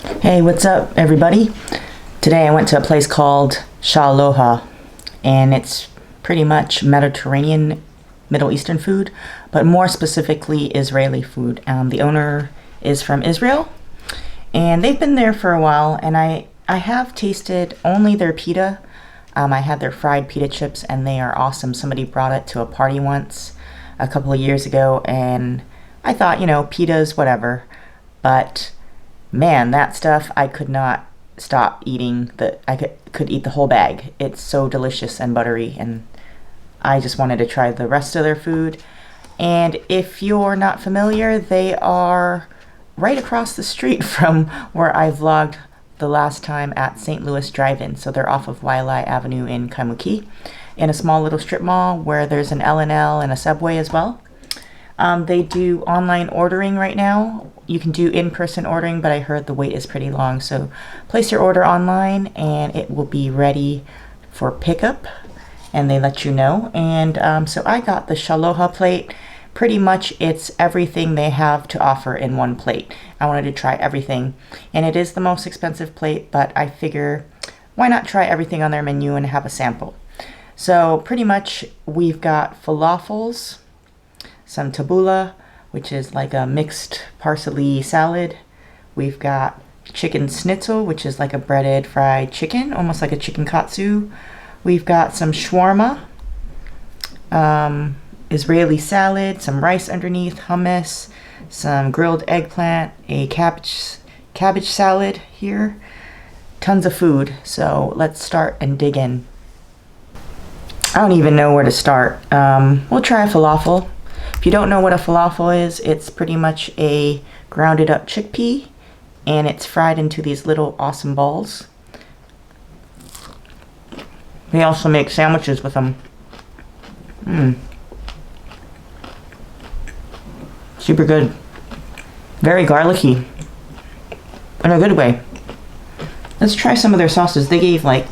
Hey, what's up, everybody? Today I went to a place called Shaloha, and it's pretty much Mediterranean, Middle Eastern food, but more specifically Israeli food. The owner is from Israel, and they've been there for a while, and I have tasted only their pita. I had their fried pita chips, and they are awesome. Somebody brought it to a party once a couple of years ago, and I thought, pitas, whatever, but man, that stuff, I could not stop eating. I could eat the whole bag. It's so delicious and buttery, and I just wanted to try the rest of their food. And if you're not familiar, they are right across the street from where I vlogged the last time at St. Louis Drive-In. So they're off of Waialae Avenue in Kaimuki, in a small little strip mall where there's an L&L and a Subway as well. They do online ordering right now. You can do in-person ordering, but I heard the wait is pretty long. So place your order online and it will be ready for pickup, and they let you know. And so I got the Shaloha plate. Pretty much it's everything they have to offer in one plate. I wanted to try everything, and it is the most expensive plate, but I figure why not try everything on their menu and have a sample. So pretty much we've got falafels, some tabbouleh, which is like a mixed parsley salad. We've got chicken schnitzel, which is like a breaded fried chicken, almost like a chicken katsu. We've got some shawarma, Israeli salad, some rice underneath, hummus, some grilled eggplant, a cabbage salad here. Tons of food. So let's start and dig in. I don't even know where to start. We'll try a falafel. If you don't know what a falafel is, it's pretty much a grounded up chickpea, and it's fried into these little awesome balls. They also make sandwiches with them. Super good. Very garlicky. In a good way. Let's try some of their sauces. They gave like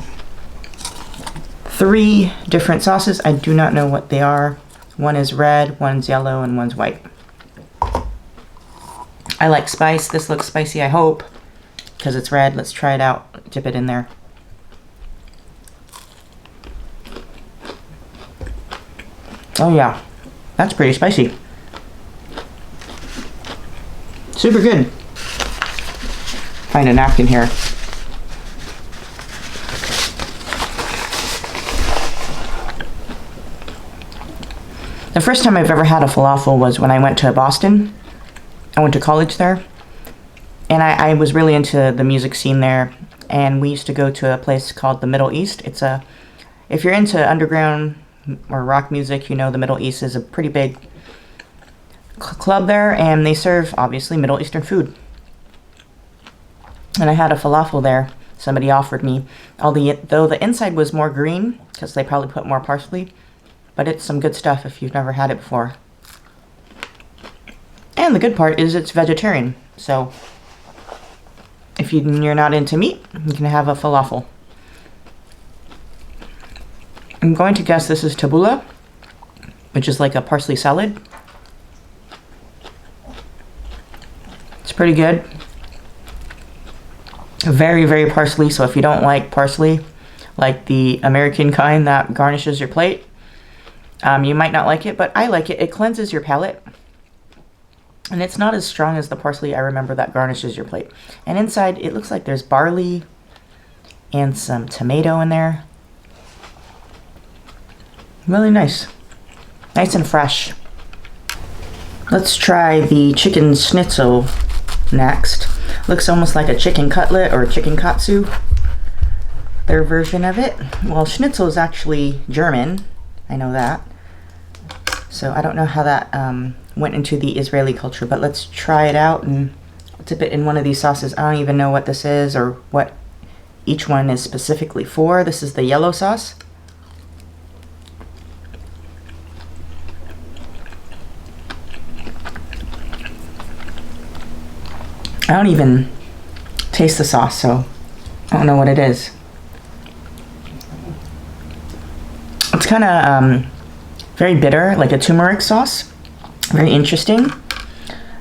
3 different sauces. I do not know what they are. One is red, one's yellow, and one's white. I like spice. This looks spicy, I hope, because it's red. Let's try it out. Dip it in there. Oh yeah, that's pretty spicy. Super good. Find a napkin here. The first time I've ever had a falafel was when I went to Boston. I went to college there, and I was really into the music scene there, and we used to go to a place called the Middle East. If you're into underground or rock music, the Middle East is a pretty big club there, and they serve, obviously, Middle Eastern food. And I had a falafel there. Somebody offered me, though the inside was more green, because they probably put more parsley. But it's some good stuff if you've never had it before. And the good part is it's vegetarian. So if you're not into meat, you can have a falafel. I'm going to guess this is tabbouleh, which is like a parsley salad. It's pretty good. Very, very parsley. So if you don't like parsley, like the American kind that garnishes your plate, you might not like it, but I like it. It cleanses your palate. And it's not as strong as the parsley I remember that garnishes your plate. And inside, it looks like there's barley and some tomato in there. Really nice. Nice and fresh. Let's try the chicken schnitzel next. Looks almost like a chicken cutlet or a chicken katsu. Their version of it. Well, schnitzel is actually German. I know that. So I don't know how that went into the Israeli culture, but let's try it out and dip it in one of these sauces. I don't even know what this is or what each one is specifically for. This is the yellow sauce. I don't even taste the sauce, so I don't know what it is. It's kind of very bitter, like a turmeric sauce. Very interesting.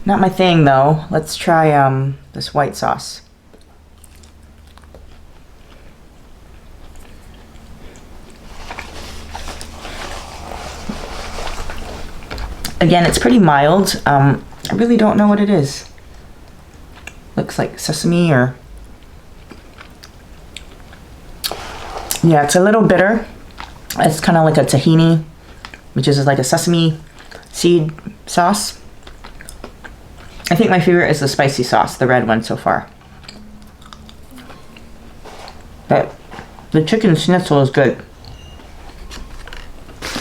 Not my thing though. Let's try this white sauce. Again, it's pretty mild. I really don't know what it is. Looks like sesame or... Yeah, it's a little bitter. It's kind of like a tahini, which is like a sesame seed sauce. I think my favorite is the spicy sauce, the red one so far. But the chicken schnitzel is good.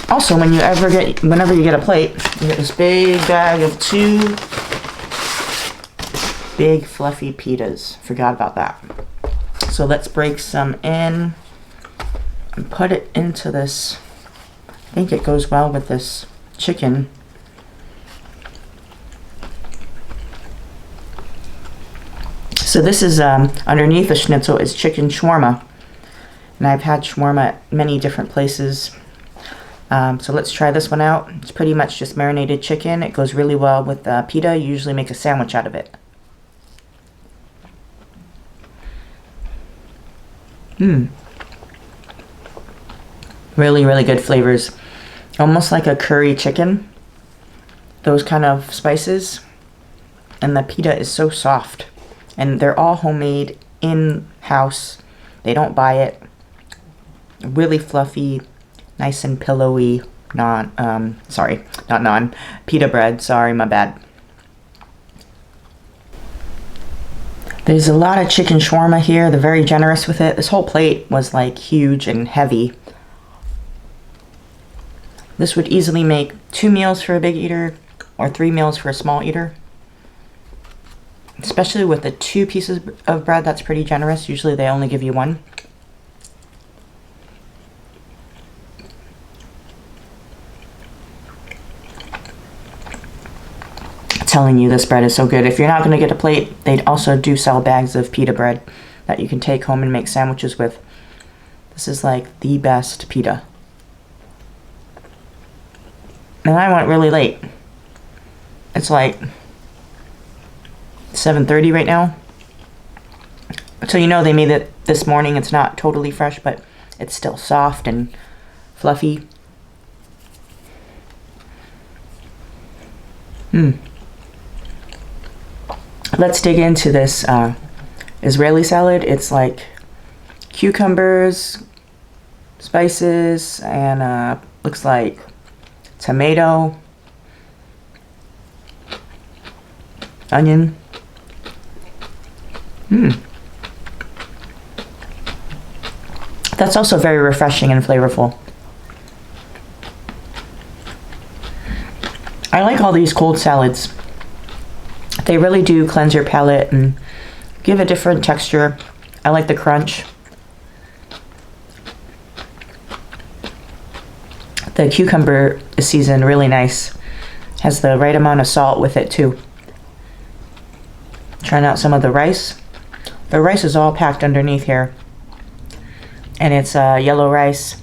Also, whenever you get a plate, you get this big bag of 2 big fluffy pitas. Forgot about that. So let's break some in and put it into this. I think it goes well with this chicken. So this is underneath the schnitzel is chicken shawarma, and I've had shawarma at many different places. So let's try this one out. It's pretty much just marinated chicken. It goes really well with pita. You usually make a sandwich out of it. Really, really good flavors. Almost like a curry chicken. Those kind of spices. And the pita is so soft. And they're all homemade in-house. They don't buy it. Really fluffy, nice and pillowy pita bread. Sorry, my bad. There's a lot of chicken shawarma here. They're very generous with it. This whole plate was like huge and heavy. This would easily make 2 meals for a big eater or 3 meals for a small eater. Especially with the 2 pieces of bread, that's pretty generous. Usually they only give you 1. Telling you, this bread is so good. If you're not going to get a plate, they also do sell bags of pita bread that you can take home and make sandwiches with. This is like the best pita. And I went really late. It's like 7:30 right now. So you know they made it this morning. It's not totally fresh, but it's still soft and fluffy. Let's dig into this Israeli salad. It's like cucumbers, spices, and looks like tomato, onion. That's also very refreshing and flavorful. I like all these cold salads. They really do cleanse your palate and give a different texture. I like the crunch. The cucumber is seasoned really nice. Has the right amount of salt with it too. Trying out some of the rice. The rice is all packed underneath here. And it's yellow rice.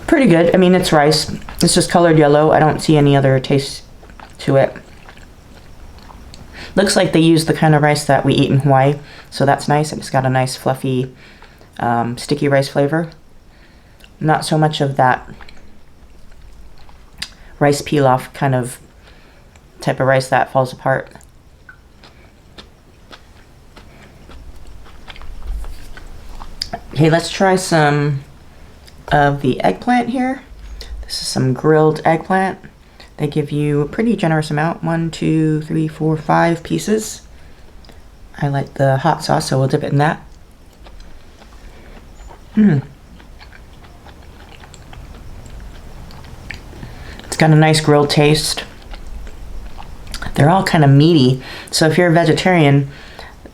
Pretty good. I mean, it's rice. It's just colored yellow. I don't see any other taste to it. Looks like they use the kind of rice that we eat in Hawaii. So that's nice. It's got a nice fluffy, sticky rice flavor. Not so much of that rice pilaf kind of type of rice that falls apart. Okay, let's try some of the eggplant here. This is some grilled eggplant. They give you a pretty generous amount. 1, 2, 3, 4, 5 pieces. I like the hot sauce, so we'll dip it in that. It's got a nice grilled taste. They're all kind of meaty. So if you're a vegetarian,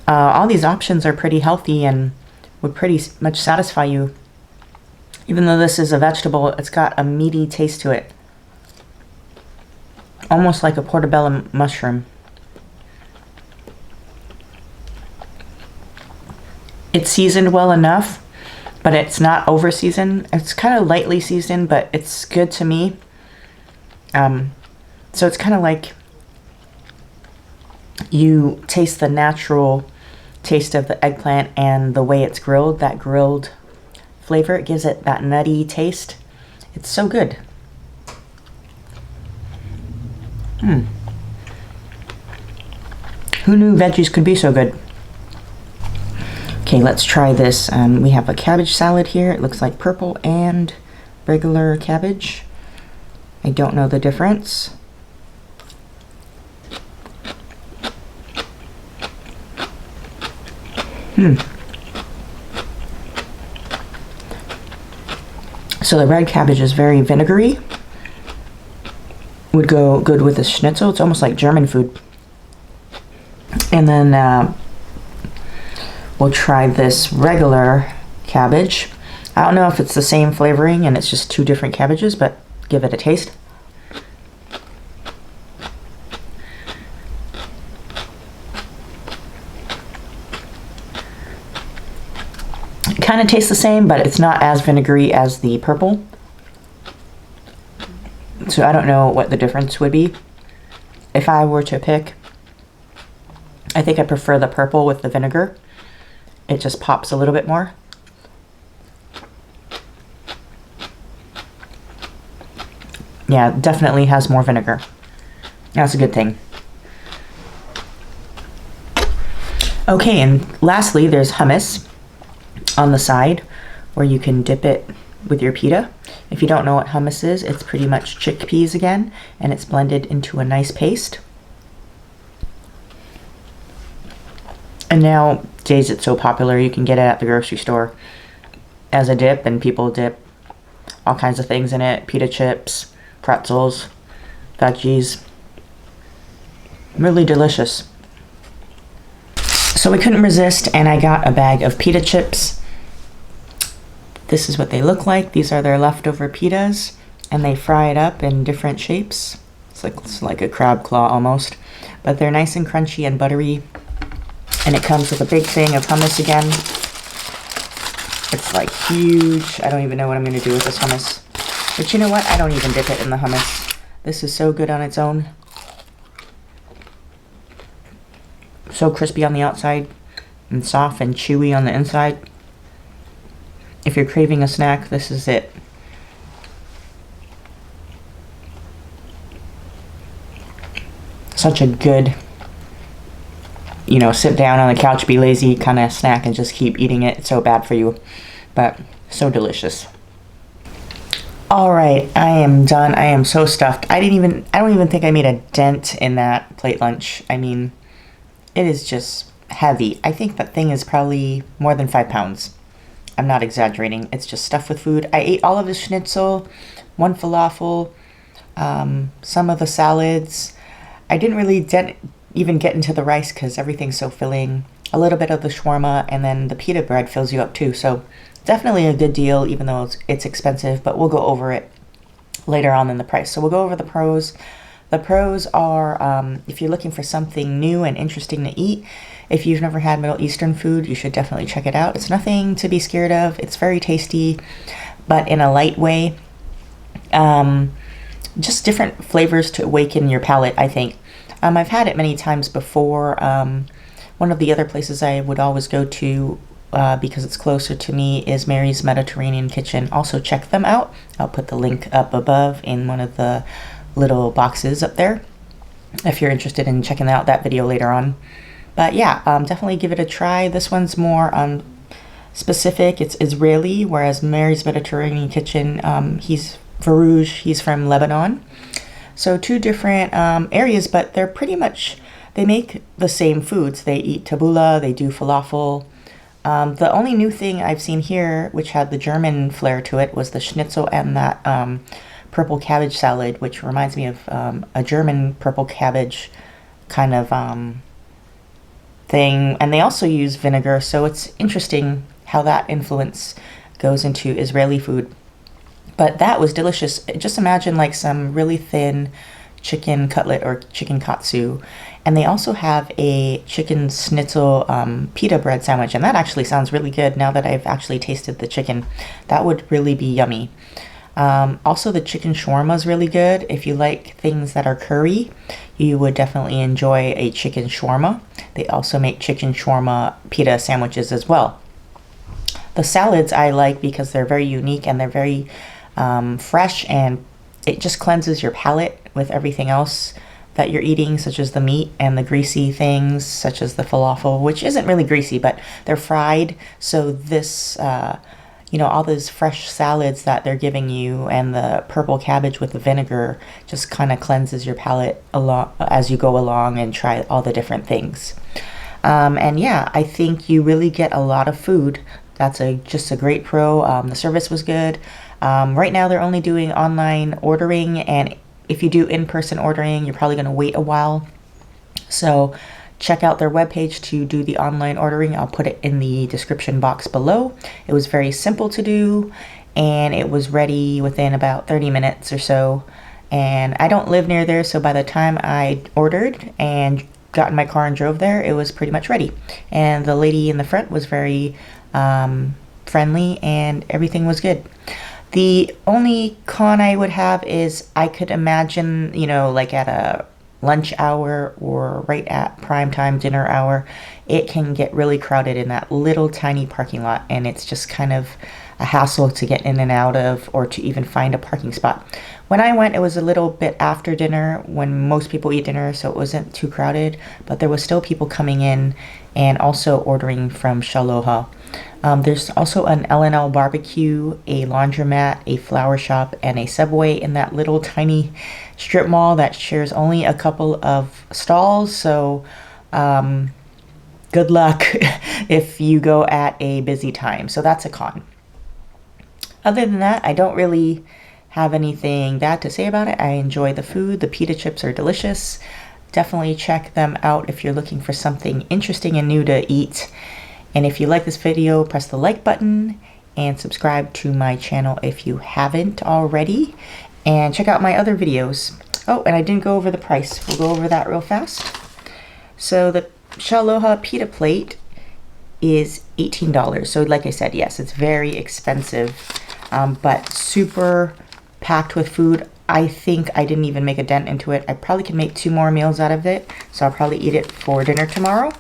all these options are pretty healthy and would pretty much satisfy you. Even though this is a vegetable, it's got a meaty taste to it. Almost like a portobello mushroom. It's seasoned well enough, but it's not over seasoned. It's kind of lightly seasoned, but it's good to me. So it's kind of like you taste the natural taste of the eggplant and the way it's grilled, that grilled flavor. It gives it that nutty taste. It's so good. Who knew veggies could be so good? Okay, let's try this. We have a cabbage salad here. It looks like purple and regular cabbage. I don't know the difference. So the red cabbage is very vinegary. Would go good with a schnitzel. It's almost like German food. And then we'll try this regular cabbage. I don't know if it's the same flavoring and it's just two different cabbages, but give it a taste. It kind of tastes the same, but it's not as vinegary as the purple. So I don't know what the difference would be. If I were to pick, I think I prefer the purple with the vinegar. It just pops a little bit more. Yeah, it definitely has more vinegar. That's a good thing. Okay, and lastly, there's hummus on the side where you can dip it with your pita. If you don't know what hummus is, it's pretty much chickpeas again, and it's blended into a nice paste. And nowadays it's so popular, you can get it at the grocery store as a dip, and people dip all kinds of things in it. Pita chips, pretzels, veggies. Really delicious. So we couldn't resist, and I got a bag of pita chips. This is what they look like. These are their leftover pitas, and they fry it up in different shapes. It's like a crab claw almost, but they're nice and crunchy and buttery. And it comes with a big thing of hummus again. It's like huge. I don't even know what I'm going to do with this hummus. But you know what? I don't even dip it in the hummus. This is so good on its own. So crispy on the outside and soft and chewy on the inside. If you're craving a snack, this is it. Such a good, sit down on the couch, be lazy kind of snack and just keep eating it. It's so bad for you, but so delicious. All right, I am done. I am so stuffed. I don't even think I made a dent in that plate lunch. I mean, it is just heavy. I think that thing is probably more than 5 pounds. I'm not exaggerating. It's just stuffed with food. I ate all of the schnitzel, one falafel, some of the salads. I didn't really even get into the rice because everything's so filling. A little bit of the shawarma, and then the pita bread fills you up too. So definitely a good deal, even though it's expensive, but we'll go over it later on in the price. So we'll go over the pros. The pros are, if you're looking for something new and interesting to eat, if you've never had Middle Eastern food, you should definitely check it out. It's nothing to be scared of. It's very tasty, but in a light way. Just different flavors to awaken your palate, I think. I've had it many times before. One of the other places I would always go to, because it's closer to me, is Mary's Mediterranean Kitchen. Also check them out. I'll put the link up above in one of the little boxes up there if you're interested in checking out that video later on. But yeah, definitely give it a try. This one's more specific. It's Israeli, whereas Mary's Mediterranean Kitchen, he's Farouj, he's from Lebanon. So two different areas, but they're pretty much, they make the same foods. They eat tabbouleh, they do falafel. The only new thing I've seen here, which had the German flair to it, was the schnitzel and that purple cabbage salad, which reminds me of a German purple cabbage kind of thing. And they also use vinegar, so it's interesting how that influence goes into Israeli food. But that was delicious. Just imagine like some really thin chicken cutlet or chicken katsu. And they also have a chicken schnitzel pita bread sandwich. And that actually sounds really good now that I've actually tasted the chicken. That would really be yummy. Also, the chicken shawarma is really good. If you like things that are curry, you would definitely enjoy a chicken shawarma. They also make chicken shawarma pita sandwiches as well. The salads I like because they're very unique and they're very fresh, and it just cleanses your palate with everything else that you're eating, such as the meat and the greasy things, such as the falafel, which isn't really greasy, but they're fried. So this, all those fresh salads that they're giving you and the purple cabbage with the vinegar just kind of cleanses your palate a lot as you go along and try all the different things. And yeah, I think you really get a lot of food. That's just a great pro. The service was good. Right now they're only doing online ordering, and if you do in-person ordering, you're probably going to wait a while. So check out their webpage to do the online ordering. I'll put it in the description box below. It was very simple to do, and it was ready within about 30 minutes or so. And I don't live near there, so by the time I ordered and got in my car and drove there, it was pretty much ready. And the lady in the front was very friendly, and everything was good. The only con I would have is I could imagine, like at a lunch hour or right at prime time dinner hour, it can get really crowded in that little tiny parking lot, and it's just kind of a hassle to get in and out of, or to even find a parking spot. When I went, it was a little bit after dinner when most people eat dinner, so it wasn't too crowded, but there was still people coming in and also ordering from Shaloha. There's also an L&L barbecue, a laundromat, a flower shop, and a Subway in that little tiny strip mall that shares only a couple of stalls. So good luck if you go at a busy time. So that's a con. Other than that, I don't really have anything bad to say about it. I enjoy the food. The pita chips are delicious. Definitely check them out if you're looking for something interesting and new to eat. And if you like this video, press the like button and subscribe to my channel if you haven't already. And check out my other videos. Oh, and I didn't go over the price. We'll go over that real fast. So the Shaloha pita plate is $18. So like I said, yes, it's very expensive, but super packed with food. I think I didn't even make a dent into it. I probably can make 2 more meals out of it, so I'll probably eat it for dinner tomorrow.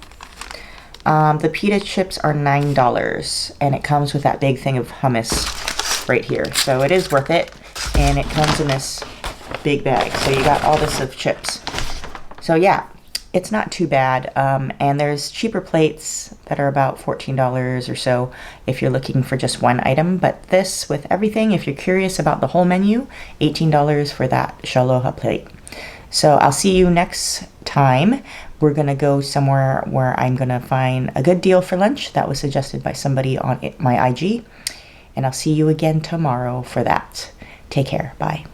The pita chips are $9, and it comes with that big thing of hummus right here. So it is worth it, and it comes in this big bag. So you got all this of chips. So yeah, it's not too bad. And there's cheaper plates that are about $14 or so if you're looking for just one item. But this, with everything, if you're curious about the whole menu, $18 for that Shaloha plate. So I'll see you next time. We're going to go somewhere where I'm going to find a good deal for lunch. That was suggested by somebody on my IG. And I'll see you again tomorrow for that. Take care. Bye.